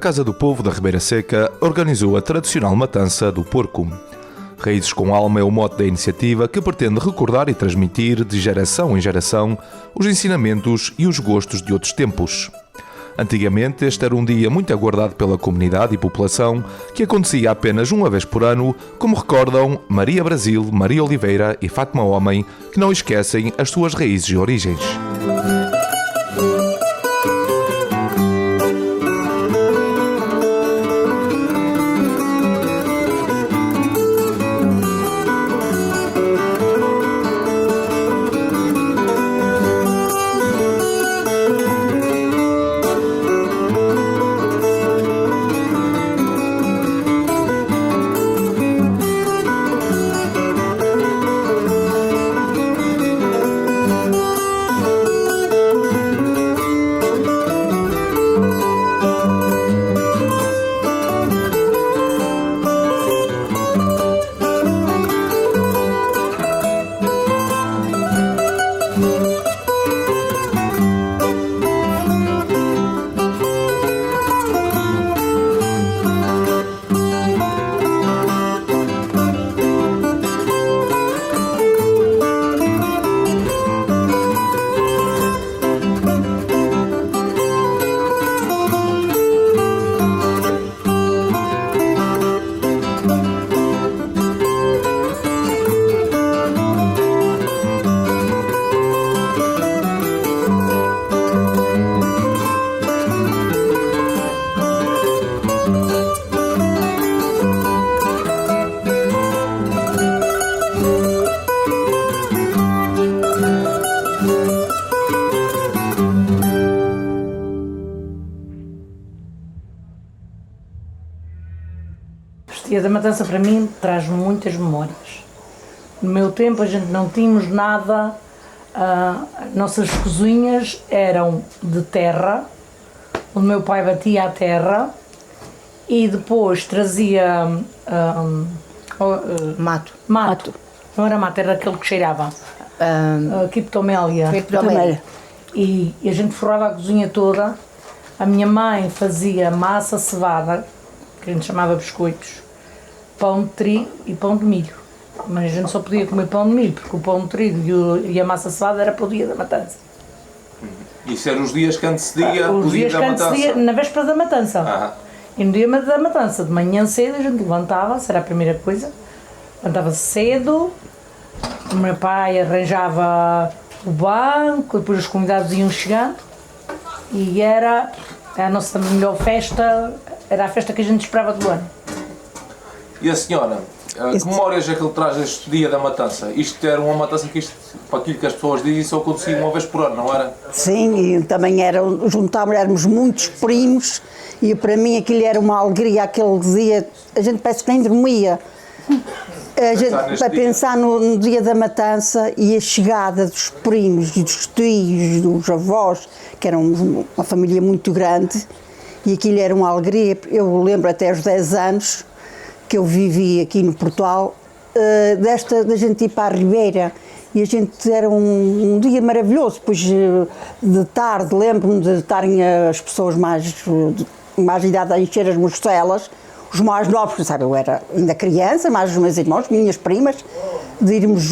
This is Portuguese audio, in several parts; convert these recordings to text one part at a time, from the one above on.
Casa do Povo da Ribeira Seca organizou a tradicional matança do porco. Raízes com Alma é o mote da iniciativa, que pretende recordar e transmitir de geração em geração os ensinamentos e os gostos de outros tempos. Antigamente, este era um dia muito aguardado pela comunidade e população, que acontecia apenas uma vez por ano, como recordam Maria Brasil, Maria Oliveira e Fátima Homem, que não esquecem as suas raízes e origens. O dia da matança para mim traz muitas memórias. No meu tempo a gente não tínhamos nada, nossas cozinhas eram de terra, o meu pai batia a terra e depois trazia mato. Não era mato, era aquele que cheirava, quiptomélia. E a gente forrava a cozinha toda. A minha mãe fazia massa cevada, que a gente chamava biscoitos, pão de trigo e pão de milho. Mas a gente só podia comer pão de milho, porque o pão de trigo e a massa cevada era para o dia da matança. Isso eram os dias que antecedia o dia da matança? Na véspera da matança. E no dia da matança, de manhã cedo, a gente levantava-se, era a primeira coisa. Levantava-se cedo, o meu pai arranjava o banco, depois os convidados iam chegando. E era a nossa melhor festa, era a festa que a gente esperava do ano. E a senhora, que memórias é que ele traz deste dia da matança? Isto era uma matança que, para aquilo que as pessoas dizem, só acontecia uma vez por ano, não era? Sim, e também éramos muitos primos e para mim aquilo era uma alegria, aquele dia, a gente parece que nem dormia. Para pensar no dia da matança e a chegada dos primos e dos tios, dos avós, que eram uma família muito grande, e aquilo era uma alegria. Eu lembro até aos 10 anos que eu vivi aqui no Portugal, da gente ir para a Ribeira, e a gente era um dia maravilhoso. Depois de tarde, lembro-me de estarem as pessoas mais de idade a encher as mostelas, os mais novos, sabe, eu era ainda criança, mais os meus irmãos, minhas primas, de irmos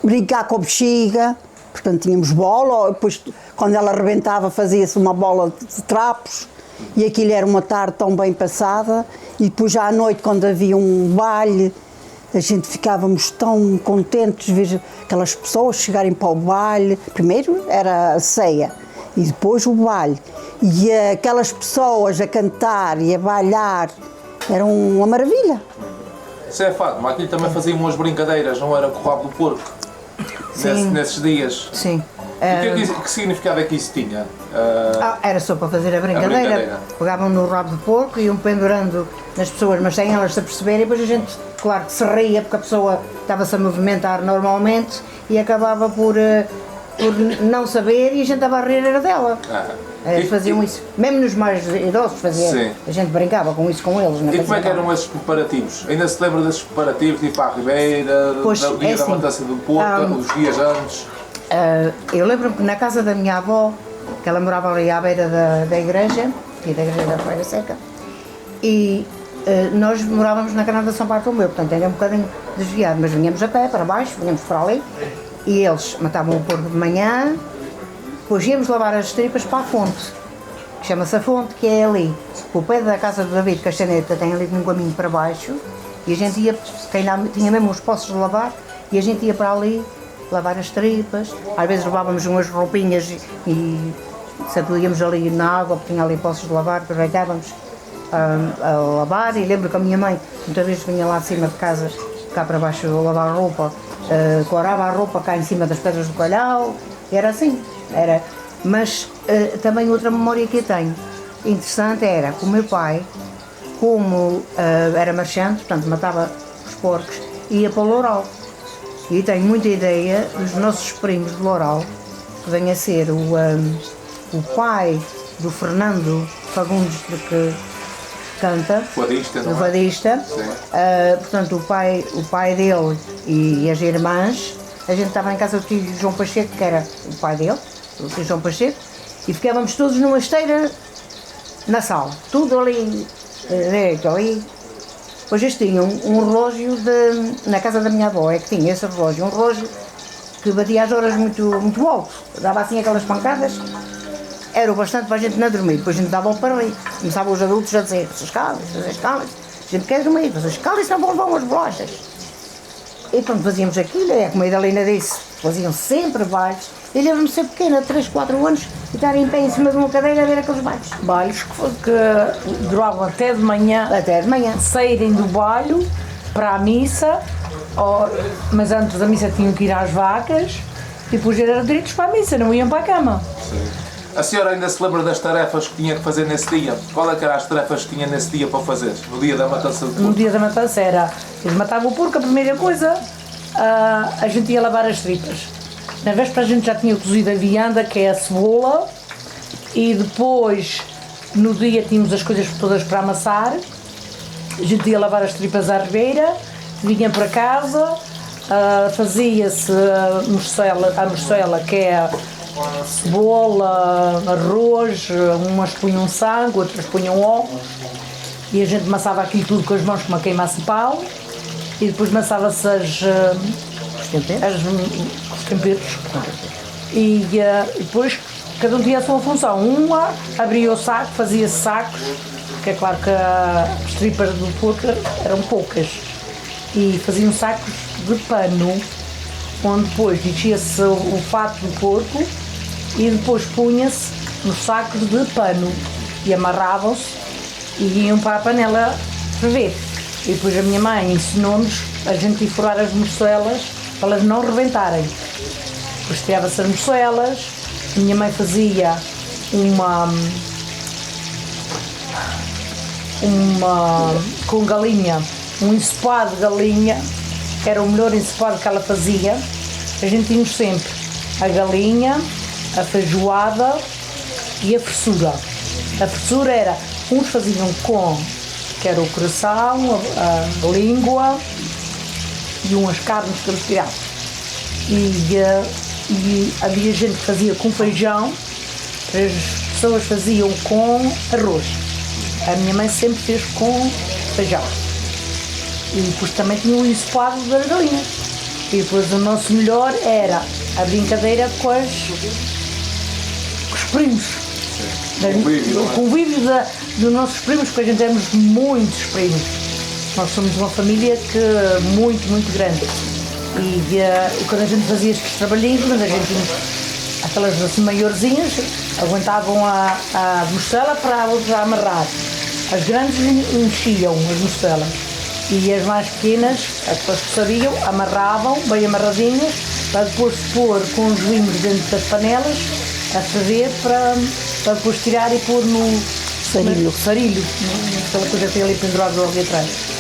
brincar com a bexiga, portanto tínhamos bola, depois quando ela arrebentava fazia-se uma bola de trapos, e aquilo era uma tarde tão bem passada, e depois já à noite, quando havia um baile, a gente ficávamos tão contentes de ver aquelas pessoas chegarem para o baile. Primeiro era a ceia e depois o baile, e aquelas pessoas a cantar e a bailar, era uma maravilha. Isso é fato, mas aquilo também fazia umas brincadeiras, não era com o rabo do porco? Nesses dias? Sim. E que significado é que isso tinha? Era só para fazer a brincadeira. Pegavam no rabo de porco e iam pendurando nas pessoas, mas sem elas se aperceberem, e depois a gente, claro que se ria, porque a pessoa estava-se a movimentar normalmente e acabava por não saber, e a gente estava a rir era dela. Eles faziam isso, mesmo nos mais idosos faziam. A gente brincava com isso com eles. E como é que eram esses preparativos? Ainda se lembra desses preparativos, de ir para a Ribeira, do dia da matança do porco, os dias antes? Eu lembro-me que na casa da minha avó, que ela morava ali à beira da igreja, aqui da igreja da Feira Seca, e nós morávamos na Canada de São Bartolomeu, portanto era um bocadinho desviado, mas vinhamos a pé para baixo, vinhamos para ali, e eles matavam o porco de manhã, depois íamos lavar as tripas para a fonte, que chama-se a fonte, que é ali, o pé da casa do David Castaneta tem ali um caminho para baixo, e a gente ia, quem lá tinha mesmo os poços de lavar, e a gente ia para ali lavar as tripas, às vezes levávamos umas roupinhas e sacudíamos ali na água, porque tinha ali poços de lavar, aproveitávamos a lavar, e lembro que a minha mãe muitas vezes vinha lá de cima de casa, cá para baixo lavar a roupa, corava a roupa cá em cima das pedras do calhau, era assim, era. Mas também outra memória que eu tenho interessante era que o meu pai, como era marchante, portanto matava os porcos, ia para o Loural. E tenho muita ideia dos nossos primos de Loural, que vem a ser o pai do Fernando Fagundes, de que canta, Fadista, o fadista, portanto o pai dele e as irmãs, a gente estava em casa do tio João Pacheco, que era o pai dele, o tio João Pacheco, e ficávamos todos numa esteira na sala, tudo ali, direito ali. Depois eles tinham um relógio na casa da minha avó, é que tinha esse relógio, um relógio que batia as horas muito, muito alto, dava assim aquelas pancadas, era o bastante para a gente não dormir, depois a gente dava para ali, começavam os adultos a dizer, vocês calem, a gente quer dormir, vocês calem, senão vão levar umas bolachas. E pronto, fazíamos aquilo, é como a Idalina disse, faziam sempre bailes, e lembro-me de ser pequena, 3, 4 anos, e estar em pé em cima de uma cadeira a ver aqueles bailes. Bailes que duravam até de manhã. Até de manhã. Saírem do baile para a missa, mas antes da missa tinham que ir às vacas, e depois eram direitos para a missa, não iam para a cama. Sim. A senhora ainda se lembra das tarefas que tinha que fazer nesse dia? Qual é que eram as tarefas que tinha nesse dia para fazer? No dia da matança do porco? No dia da matança era, eles matavam o porco, a primeira coisa, a gente ia lavar as tripas. Na véspera a gente já tinha cozido a vianda, que é a cebola, e depois, no dia, tínhamos as coisas todas para amassar, a gente ia lavar as tripas à ribeira, vinha para casa, fazia-se a morcela, que é cebola, arroz, umas punham sangue, outras punham ovos, e a gente amassava aquilo tudo com as mãos como a queimasse pau, e depois amassava-se os temperos, e depois cada um tinha a sua função. Uma abria o saco, fazia sacos, porque é claro que as tripas do porco eram poucas, e faziam sacos de pano, onde depois enchia-se o fato do porco e depois punha-se nos sacos de pano e amarravam-se e iam para a panela ferver. E depois a minha mãe ensinou-nos a gente ir furar as morcelas para elas não rebentarem. Depois tirava-se as morcelas, a minha mãe fazia com galinha, um ensopado de galinha, que era o melhor ensopado que ela fazia. A gente tinha sempre a galinha, a feijoada e a fressura. A fressura era, uns faziam com, que era o coração, a língua e umas carnes que eles tiravam. E havia gente que fazia com feijão, as pessoas faziam com arroz. A minha mãe sempre fez com feijão. E depois também tinha o ensopado das galinhas. E depois o nosso melhor era a brincadeira com os primos. O convívio dos nossos primos, porque a gente temos muitos primos. Nós somos uma família muito grande. E quando a gente fazia estes trabalhinhos, mas a gente, aquelas assim maiorzinhas, aguentavam a morcela para amarrar. As grandes enchiam as morcelas. E as mais pequenas, as pessoas que sabiam, amarravam, bem amarradinhas, para depois pôr com os vinhos dentro das panelas, a ferver para depois tirar e pôr no sarilho, aquela coisa que tem ali pendurado logo atrás.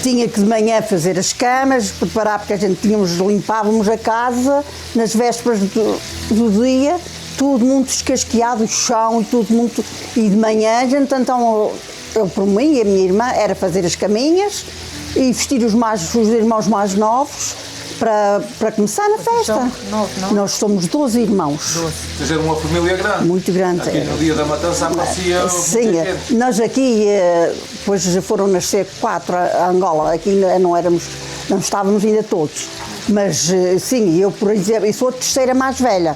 tinha que de manhã fazer as camas, preparar, porque a gente limpávamos a casa nas vésperas do dia, tudo muito descasqueado, o chão e tudo muito. E de manhã a gente então, eu por mim e a minha irmã, era fazer as caminhas e vestir os irmãos mais novos para começar na festa. Nós somos 12 irmãos. Vocês eram uma família grande. Muito grande. Aqui no dia da matança aparecia sim, muita gente. Nós aqui, depois foram nascer 4 a Angola, aqui não estávamos ainda todos. Mas sim, eu, por exemplo, eu sou a terceira mais velha.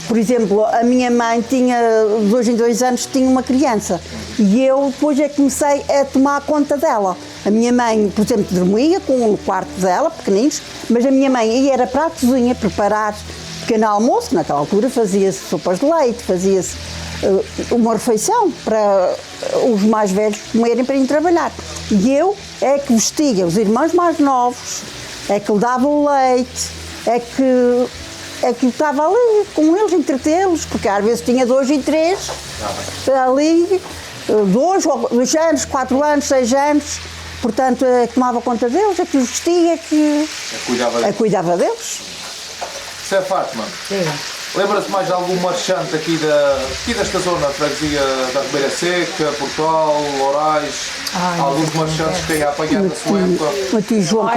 Por exemplo, a minha mãe tinha, de 2 em 2 anos, tinha uma criança. E eu depois é que comecei a tomar conta dela. A minha mãe, por exemplo, dormia com o quarto dela, pequeninos, mas a minha mãe ia era para a cozinha preparar pequeno almoço. Naquela altura fazia-se sopas de leite, fazia-se uma refeição para os mais velhos comerem para ir trabalhar. E eu é que vestia os irmãos mais novos, é que lhe dava o leite, é que estava ali com eles, entretê-los, porque às vezes tinha 2 e 3, ali, 2 anos, 4 anos, 6 anos, portanto, tomava conta deles, que os vestia, que cuidava deles. Zé Fátima, lembra-se mais de algum marchante aqui desta zona, freguesia da Ribeira Seca, Portal, Lorais, alguns marchantes que tenham apanhado na sua época? O tio João,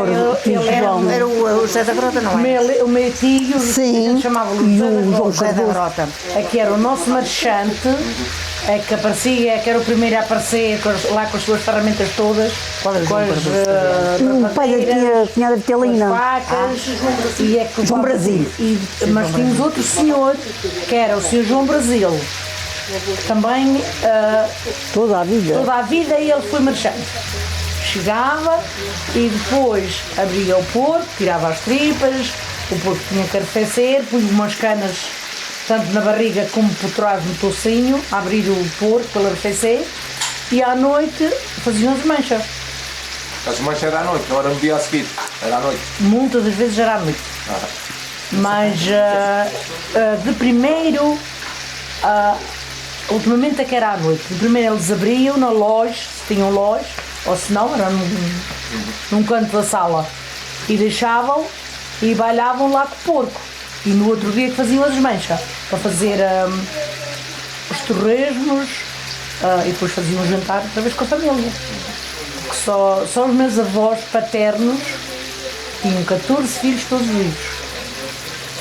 Era o José da Grota, não é? O meu tio, sim, chamava-o José da Grota. Aqui era o nosso marchante, que aparecia, que era o primeiro a aparecer lá com as suas ferramentas todas, com as o pai da cunhada de Telina, facas, e é que João Brasil. Mas tínhamos outro senhor, que era o senhor João Brasil, também toda a vida ele foi marchante. Chegava e depois abria o porco, tirava as tripas, o porco tinha que arrefecer, punha umas canas tanto na barriga como por trás no tocinho, a abrir o porco para ele arrefecer, e à noite faziam as manchas. As manchas era à noite, não era no dia a seguir, era à noite? Muitas das vezes era à noite. Mas de primeiro, ultimamente é que era à noite. De primeiro eles abriam na loja, se tinham loja, ou se não, era num canto da sala, e deixavam e bailavam lá com o porco. E no outro dia que faziam as manchas, para fazer os torresmos, e depois faziam um jantar outra vez com a família. Porque só os meus avós paternos tinham 14 filhos todos vivos.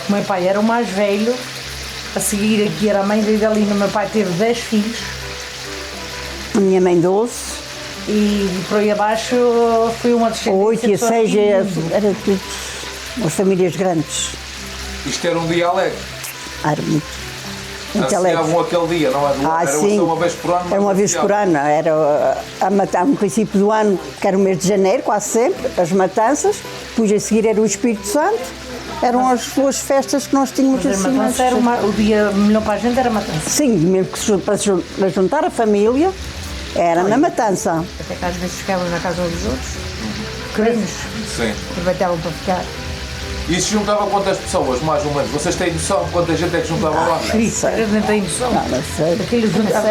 O meu pai era o mais velho, a seguir aqui era a mãe da Idalina, o meu pai teve 10 filhos. A minha mãe 12. E por aí abaixo foi uma descendência. 8 e 6 era tudo, as famílias grandes. Isto era um dia alegre? Era muito alegre. Associavam aquele dia, não era? Era sim. Uma vez por ano? Era uma vez por ano. Era a matar no princípio do ano, que era o mês de janeiro, quase sempre, as matanças. Depois a seguir era o Espírito Santo. Eram as duas festas que nós tínhamos assim. Matança era o dia melhor para a gente, era a matança. Sim, mesmo que para juntar a família, era na matança. Até que às vezes ficavam na casa uns dos outros. Queridos. Sim. Aproveitavam para ficar. E se juntava quantas pessoas, mais ou menos? Vocês têm noção de quanta gente é que juntava lá? Isso, eu nem tenho noção. Não sei. Aquilo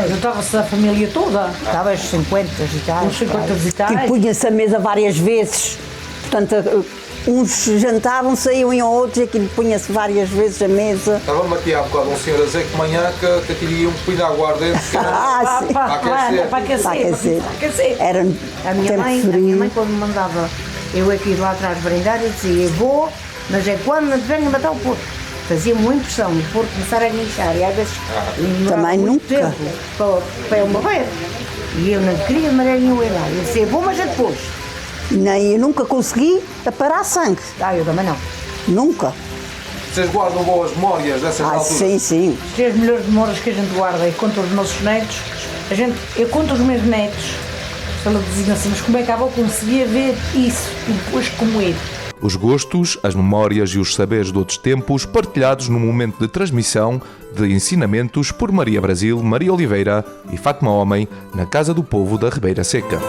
juntava-se a família toda. Estava às 50 e tal. Uns 50 e tal. E punha-se a mesa várias vezes. Portanto, uns jantavam, saíam e outros, e aquilo punha-se várias vezes a mesa. Estava-me aqui há bocado um senhor a dizer que de manhã que aquilo ia um bocadinho de água ardente. Sim. Para aquecer. Era A minha mãe, quando me mandava eu aqui lá atrás brindar, eu dizia, vou, mas é quando me venho matar o porco. Fazia-me uma impressão, o porco começar a guinchar, e às vezes também muito nunca. Tempo para eu morrer. E eu não queria, mas era eu ir lá. Eu dizia, vou, mas é depois. Nem eu nunca consegui parar sangue. Eu também não. Nunca. Vocês guardam boas memórias dessas alturas? Sim, sim. As melhores memórias que a gente guarda e conta os nossos netos. Eu conto os meus netos. Ela dizia assim, mas como é que a avó conseguia ver isso e depois comer? Os gostos, as memórias e os saberes de outros tempos partilhados no momento de transmissão de ensinamentos por Maria Brasil, Maria Oliveira e Fátima Homem na Casa do Povo da Ribeira Seca.